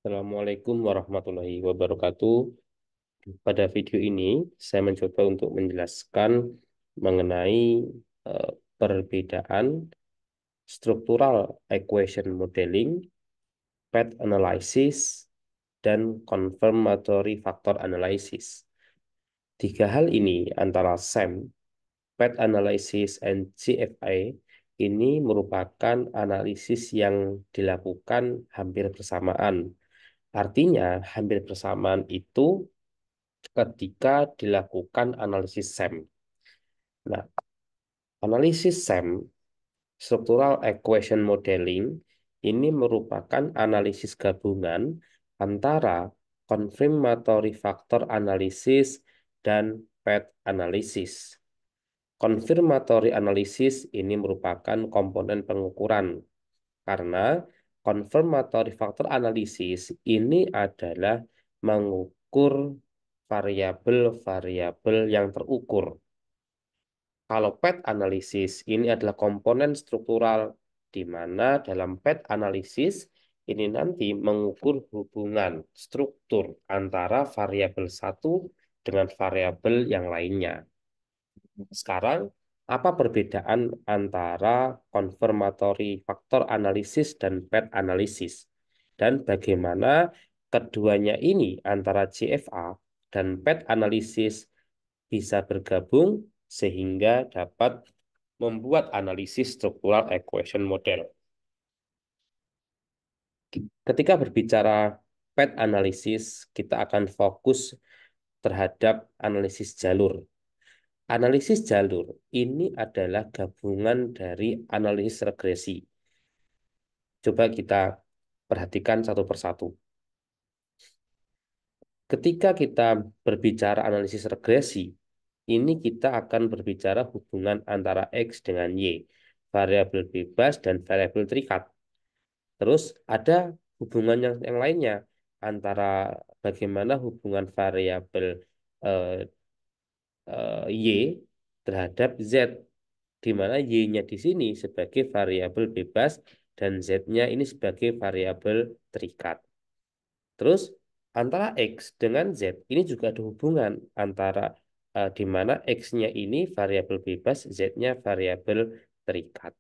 Assalamualaikum warahmatullahi wabarakatuh. Pada video ini, saya mencoba untuk menjelaskan mengenai eh, perbedaan struktural equation modeling, path analysis, dan confirmatory factor analysis. Tiga hal ini antara SAM, path analysis, and CFA ini merupakan analisis yang dilakukan hampir bersamaan. Artinya, hampir bersamaan itu ketika dilakukan analisis SEM. Nah, analisis SEM, Structural Equation Modeling, ini merupakan analisis gabungan antara confirmatory factor analysis dan path analysis. Confirmatory analysis ini merupakan komponen pengukuran karena confirmatory factor analysis ini adalah mengukur variabel-variabel yang terukur. Kalau path analysis ini adalah komponen struktural di mana dalam path analysis ini nanti mengukur hubungan struktur antara variabel satu dengan variabel yang lainnya. Sekarang, apa perbedaan antara confirmatory factor analysis dan path analysis? Dan bagaimana keduanya ini antara CFA dan path analysis bisa bergabung sehingga dapat membuat analisis struktural equation model. Ketika berbicara path analysis, kita akan fokus terhadap analisis jalur. Analisis jalur ini adalah gabungan dari analisis regresi. Coba kita perhatikan satu persatu. Ketika kita berbicara analisis regresi, ini kita akan berbicara hubungan antara X dengan Y, variabel bebas dan variabel terikat. Terus ada hubungan yang lainnya antara bagaimana hubungan variabel eh, Y terhadap Z, di mana Y-nya di sini sebagai variabel bebas dan Z-nya ini sebagai variabel terikat. Terus antara X dengan Z ini juga ada hubungan antara di mana X-nya ini variabel bebas, Z-nya variabel terikat.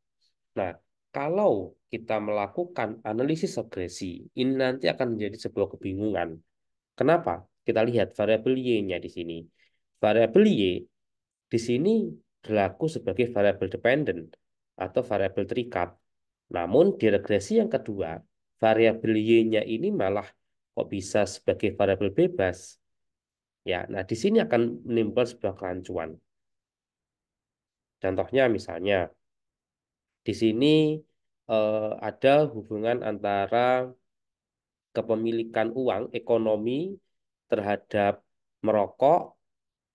Nah, kalau kita melakukan analisis regresi, ini nanti akan menjadi sebuah kebingungan. Kenapa? Kita lihat variabel Y-nya di sini. Variabel Y di sini berlaku sebagai variabel dependent atau variabel terikat. Namun di regresi yang kedua, variabel Y-nya ini malah kok bisa sebagai variabel bebas. Ya, nah di sini akan menimbulkan sebuah kerancuan. Contohnya misalnya di sini ada hubungan antara kepemilikan uang, ekonomi terhadap merokok,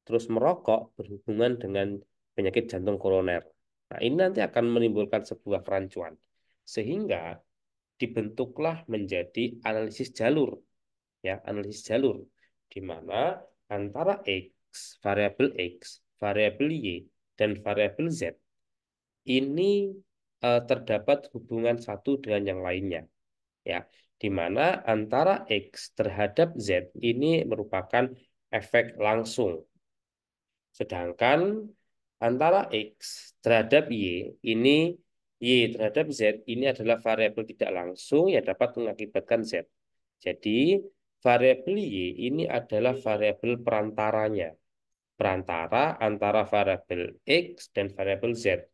terus merokok berhubungan dengan penyakit jantung koroner. Nah, ini nanti akan menimbulkan sebuah kerancuan. Sehingga dibentuklah menjadi analisis jalur, ya, analisis jalur di mana antara X, variabel Y, dan variabel Z ini terdapat hubungan satu dengan yang lainnya, ya, di mana antara X terhadap Z ini merupakan efek langsung. Sedangkan antara X terhadap Y terhadap Z ini adalah variabel tidak langsung yang dapat mengakibatkan Z. Jadi variabel Y ini adalah variabel perantaranya, perantara antara variabel X dan variabel Z.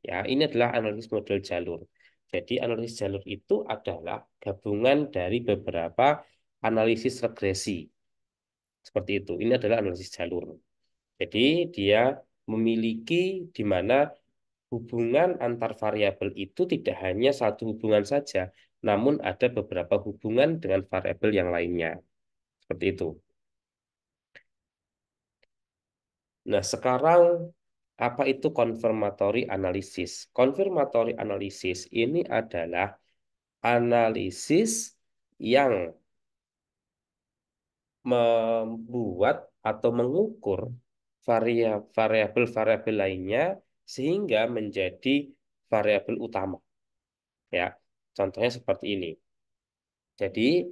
Ya, ini adalah analisis model jalur. Jadi analisis jalur itu adalah gabungan dari beberapa analisis regresi. Seperti itu. Ini adalah analisis jalur. Jadi dia memiliki di mana hubungan antar variabel itu tidak hanya satu hubungan saja, namun ada beberapa hubungan dengan variabel yang lainnya. Seperti itu. Nah, sekarang apa itu confirmatory analysis? Confirmatory analysis ini adalah analisis yang membuat atau mengukur variabel-variabel lainnya sehingga menjadi variabel utama. Ya, contohnya seperti ini. Jadi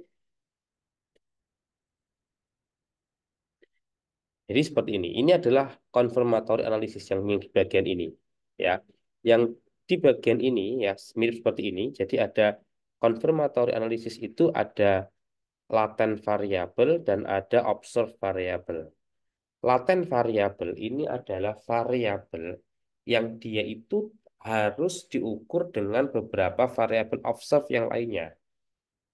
Jadi seperti ini. Ini adalah confirmatory analysis yang di bagian ini, ya. Yang di bagian ini ya mirip seperti ini. Jadi ada confirmatory analysis itu ada latent variable dan ada observed variable. Latent variable ini adalah variabel yang dia itu harus diukur dengan beberapa variabel observed yang lainnya.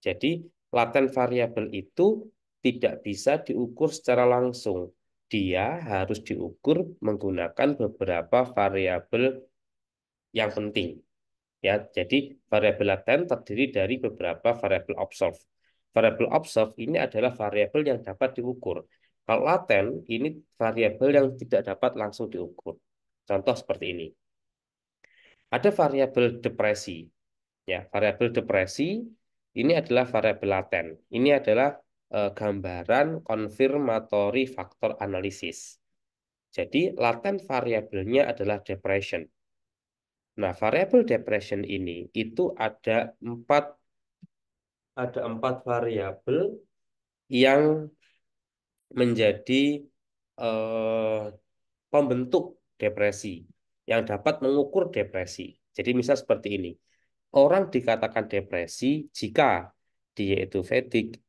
Jadi, laten variabel itu tidak bisa diukur secara langsung. Dia harus diukur menggunakan beberapa variabel yang penting. Ya, jadi variabel laten terdiri dari beberapa variabel observed. Variabel observed ini adalah variabel yang dapat diukur. Kalau laten ini variabel yang tidak dapat langsung diukur. Contoh seperti ini. Ada variabel depresi. Ya, variabel depresi ini adalah variabel laten. Ini adalah gambaran konfirmatori faktor analisis. Jadi laten variabelnya adalah depression. Nah, variabel depression ini itu ada empat variabel yang menjadi eh, pembentuk depresi yang dapat mengukur depresi. Jadi misal seperti ini. Orang dikatakan depresi jika dia itu fatigue,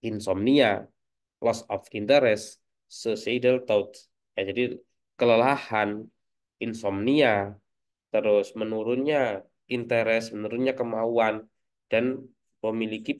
insomnia, loss of interest, suicidal thoughts. Ya, jadi kelelahan, insomnia, terus menurunnya interest, menurunnya kemauan, dan memiliki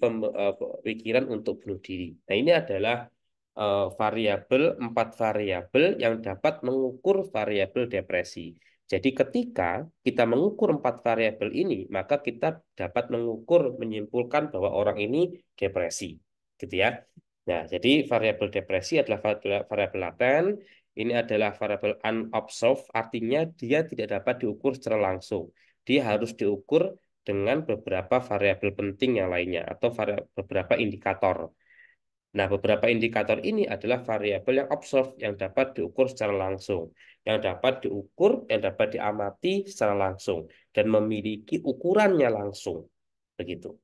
pikiran untuk bunuh diri. Nah, ini adalah empat variabel yang dapat mengukur variabel depresi. Jadi ketika kita mengukur empat variabel ini, maka kita dapat mengukur, menyimpulkan bahwa orang ini depresi, gitu ya. Nah, jadi variabel depresi adalah variabel laten. Ini adalah variabel unobserved, artinya dia tidak dapat diukur secara langsung. Dia harus diukur dengan beberapa variabel penting yang lainnya atau beberapa indikator. Nah, beberapa indikator ini adalah variabel yang observed, yang dapat diukur secara langsung, yang dapat diukur, yang dapat diamati secara langsung, dan memiliki ukurannya langsung. Begitu.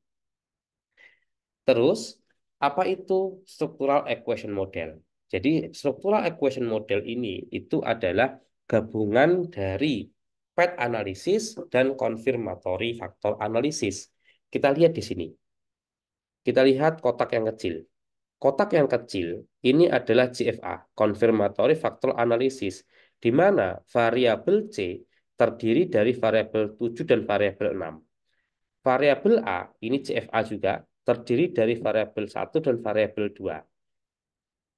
Terus, apa itu structural equation model? Jadi, structural equation model ini itu adalah gabungan dari path analysis dan confirmatory factor analysis. Kita lihat di sini. Kita lihat kotak yang kecil. Kotak yang kecil ini adalah CFA, Confirmatory Factor Analysis, di mana variabel C terdiri dari variabel 7 dan variabel 6. Variabel A, ini CFA juga, terdiri dari variabel 1 dan variabel 2.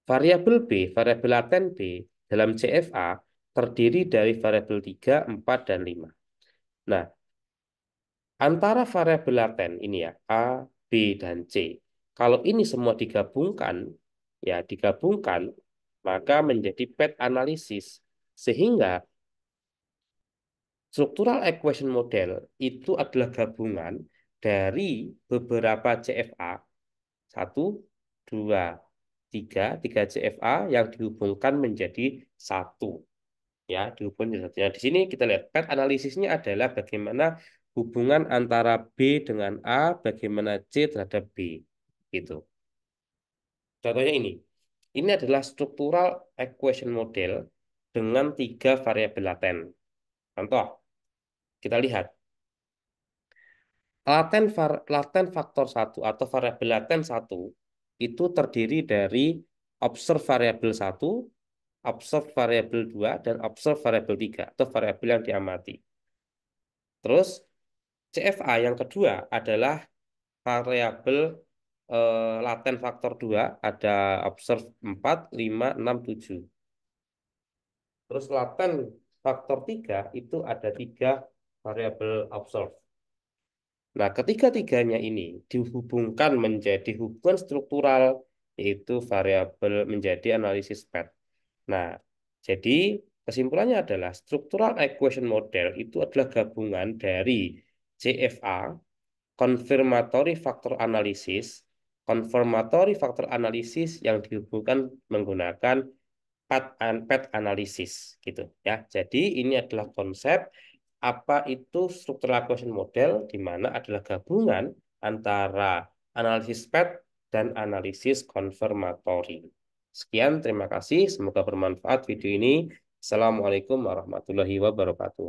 Variabel B, variabel laten B, dalam CFA terdiri dari variabel 3, 4, dan 5. Nah, antara variabel laten ini ya, A, B, dan C. Kalau ini semua digabungkan, ya digabungkan, maka menjadi path analisis. Sehingga structural equation model itu adalah gabungan dari beberapa CFA, 1, 2, 3 CFA yang dihubungkan menjadi satu. Ya, dihubungkan menjadi satu. Nah, di sini kita lihat path analisisnya adalah bagaimana hubungan antara B dengan A, bagaimana C terhadap B. Gitu. Contohnya ini. Ini adalah structural equation model dengan 3 variabel laten. Contoh, kita lihat. Laten faktor 1 atau variabel laten 1 itu terdiri dari observe variabel 1, observe variabel 2, dan observe variabel 3 atau variabel yang diamati. Terus CFA yang kedua adalah variabel laten faktor 2, ada observe 4, 5, 6, 7. Terus laten faktor 3 itu ada 3 variabel observe. Nah, ketiga-tiganya ini dihubungkan menjadi hubungan struktural, yaitu variabel menjadi analisis path. Nah, jadi kesimpulannya adalah structural equation model itu adalah gabungan dari CFA, confirmatory factor analysis yang dihubungkan menggunakan path analysis gitu ya. Jadi ini adalah konsep apa itu structural equation model, di mana adalah gabungan antara analisis path dan analisis konfirmatori. Sekian, terima kasih. Semoga bermanfaat video ini. Assalamualaikum warahmatullahi wabarakatuh.